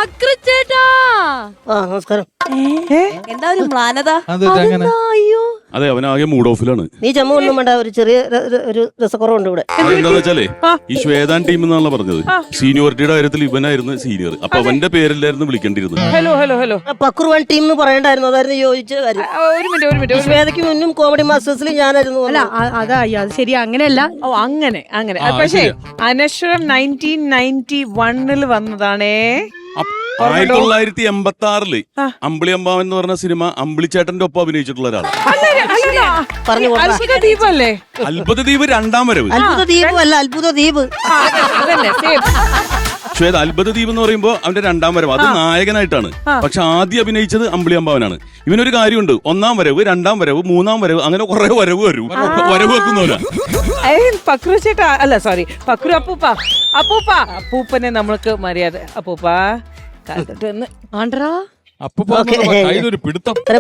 പക്രുച്ചേട്ടാ. നമസ്കാരം. എന്താ ഒരു മ്ലാനത? അയ്യോ, അതെ, അവനാകെ മൂഡ് ഓഫിലാണ്. നീ ചമ്മ ഒന്നും വേണ്ട, ഒരു ചെറിയ ഒരു രസക്കുറവുണ്ട് ഇവിടെ. എന്താന്ന് വെച്ചാലേ, ഈ ശ്വേതാൻ ടീം എന്നാണല്ലോ പറഞ്ഞത്. സീനിയോറിറ്റിയുടെ കാര്യത്തിൽ ഇവനായിരുന്നു സീനിയർ. അപ്പൊ അവന്റെ പേരിലായിരുന്നു വിളിക്കേണ്ടിരുന്നത്. ഹലോ ഹലോ ഹലോ, പക്രുവൻ ടീം എന്ന് പറയണ്ടായിരുന്നു. അതായിരുന്നു യോജിച്ച കാര്യം. ഒരു മിനിറ്റ്. ശ്വേതയ്ക്ക് മുന്നും കോമഡി മാസ്റ്റേഴ്സിൽ ഞാനായിരുന്നു. അല്ല അതാ അത് ശരി, അങ്ങനെയല്ല. ഓ അങ്ങനെ. പക്ഷേ അനശ്വരം 1991 വന്നതാണേ. 1986 അമ്പിളി അമ്പാവൻ എന്ന് പറഞ്ഞ സിനിമ അമ്പിളിച്ചേട്ടന്റെ ഒപ്പം അഭിനയിച്ചിട്ടുള്ള ഒരാളാണ്. പറഞ്ഞു ദീപല്ലേ? അത്ഭുത ദ്വീപ് രണ്ടാം വരവ്. അത്ഭുത ദ്വീപ് അല്ല, അത്ഭുത ദ്വീപ്. ശ്വേത, അത്ഭുത ദ്വീപ് എന്ന് പറയുമ്പോ അവന്റെ രണ്ടാം വരവ്, അത് നായകനായിട്ടാണ്. പക്ഷെ ആദ്യം അഭിനയിച്ചത് അമ്പിളി അമ്പാവനാണ്. ഇവനൊരു കാര്യമുണ്ട്, ഒന്നാം വരവ്, രണ്ടാം വരവ്, മൂന്നാം വരവ്, അങ്ങനെ കുറെ വരവ് വെക്കുന്നവരാ. പക്രു ചേട്ടാ, അല്ല സോറി, പക്രു അപ്പൂപ്പനെ നമ്മൾക്ക് മര്യാദ. അപ്പൂപ്പ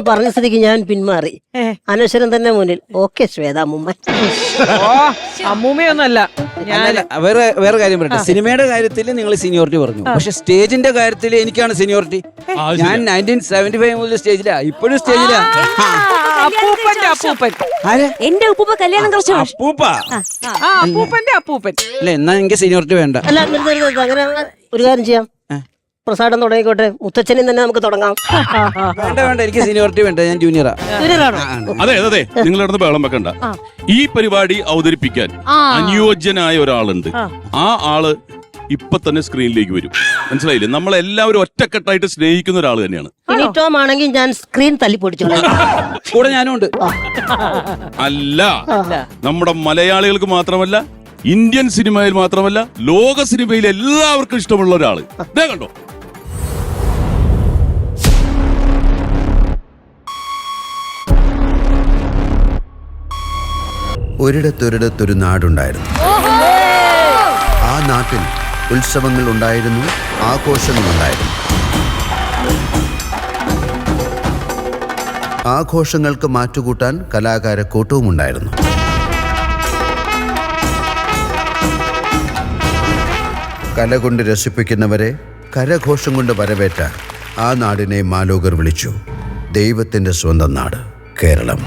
പറഞ്ഞ സ്ഥിതിക്ക് ഞാൻ പിന്മാറി. അനശ്വരം തന്നെ മുന്നിൽ. ഓക്കെ ശ്വേത, അമ്മൂമ്മ. അമ്മൂമ്മയൊന്നുമല്ല. വേറെ കാര്യം പറയട്ടെ, സിനിമയുടെ കാര്യത്തിൽ നിങ്ങൾ സീനിയോറിറ്റി പറഞ്ഞു, പക്ഷെ സ്റ്റേജിന്റെ കാര്യത്തിൽ എനിക്കാണ് സീനിയോറിറ്റി. ഞാൻ 1975 മുതൽ സ്റ്റേജിലാ, ഇപ്പോഴും സ്റ്റേജിലാ. അപ്പൂപ്പൻ എന്റെ ഉപ്പൂപ്പ കല്യാണം കഴിച്ചു. അപ്പൂപ്പന്റെ അപ്പൂപ്പൻ അല്ല, എന്നാ എനിക്ക് സീനിയോറിറ്റി വേണ്ട. അല്ല, അങ്ങനെ ഒരു കാര്യം ചെയ്യാം. പ്രസാദം തുടങ്ങിക്കോട്ടെ, മുത്തച്ഛനെ തന്നെ നമുക്ക് തുടങ്ങാം. വേണ്ട, എനിക്ക് സീനിയോറിറ്റി വേണ്ട, ഞാൻ ജൂനിയറാ. അതെ, നിങ്ങൾ നടന്ന് ബഹളം വെക്കണ്ട. ഈ പരിപാടി അവതരിപ്പിക്കാൻ അനുയോജ്യനായ ഒരാളുണ്ട്. ആ ആള് ഇപ്പൊ തന്നെ സ്ക്രീനിലേക്ക് വരും. മനസ്സിലായില്ലേ? നമ്മളെല്ലാവരും ഒറ്റക്കെട്ടായിട്ട് സ്നേഹിക്കുന്ന ഒരാൾ തന്നെയാണ്. ആണെങ്കിൽ ഞാൻ സ്ക്രീൻ തല്ലിപ്പൊടിച്ചോളാം. കൂടെ ഞാനും ഉണ്ട്. അല്ല, നമ്മുടെ മലയാളികൾക്ക് മാത്രമല്ല, ഇന്ത്യൻ സിനിമയിൽ മാത്രമല്ല, ലോക സിനിമയിൽ എല്ലാവർക്കും ഇഷ്ടമുള്ള ഒരാള്. ഇതേ കണ്ടോ? ഒരിടത്തൊരിടത്തൊരു നാടുണ്ടായിരുന്നു. ആ നാട്ടിൽ ഉത്സവങ്ങൾ ഉണ്ടായിരുന്നു, ആഘോഷങ്ങളുണ്ടായിരുന്നു. ആഘോഷങ്ങൾക്ക് മാറ്റുകൂട്ടാൻ കലാകാരക്കൂട്ടവും ഉണ്ടായിരുന്നു. കല കൊണ്ട് രസിപ്പിക്കുന്നവരെ കരഘോഷം കൊണ്ട് വരവേറ്റാൻ ആ നാടിനെ മാലോകർ വിളിച്ചു ദൈവത്തിൻ്റെ സ്വന്തം നാട് കേരളം.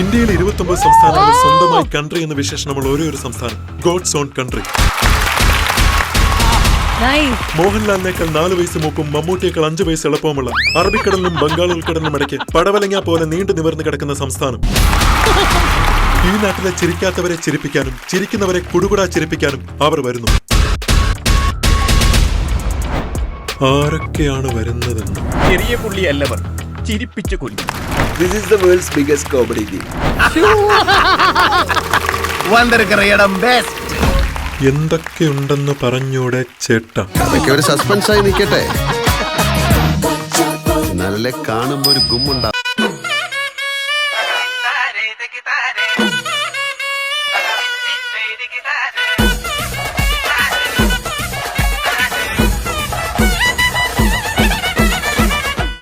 ഇന്ത്യയിൽ 29 സംസ്ഥാനങ്ങളിൽ സ്വന്തമായി കൺട്രി എന്ന വിശേഷണമുള്ള ഒരേ ഒരു സംസ്ഥാനം ഗോഡ്സ് ഓൺ കൺട്രി. മോഹൻലാലിനേക്കാൾ 4 വയസ്സ് മൂപ്പും മമ്മൂട്ടിയേക്കാൾ 5 വയസ്സ് എളുപ്പവുമുള്ള അറബിക്കടലിനും ബംഗാൾ ഉൾക്കടലിനും ഇടയ്ക്ക് പടവലങ്ങ പോലെ നീണ്ടു നിവർന്നു കിടക്കുന്ന സംസ്ഥാനം. ഈ നാട്ടിലെ ചിരിക്കാത്തവരെ ചിരിപ്പിക്കാനും ചിരിക്കുന്നവരെ കുടുകുടാ ചിരിപ്പിക്കാനും അവർ വരുന്നു. ആരൊക്കെയാണ് വരുന്നതെന്ന് ചെറിയ പുള്ളിയല്ലവർ, ചിരിപ്പിച്ചു കൊല്ലും. This is the world's biggest comedy team. എന്തൊക്കെയുണ്ടെന്ന് പറഞ്ഞൂടെ ചേട്ടാ? ഒരു സസ്പെൻസ് ആയി നിൽക്കട്ടെ, നല്ല കാണുമ്പോ ഒരു ഗുമ്മുണ്ടാവും.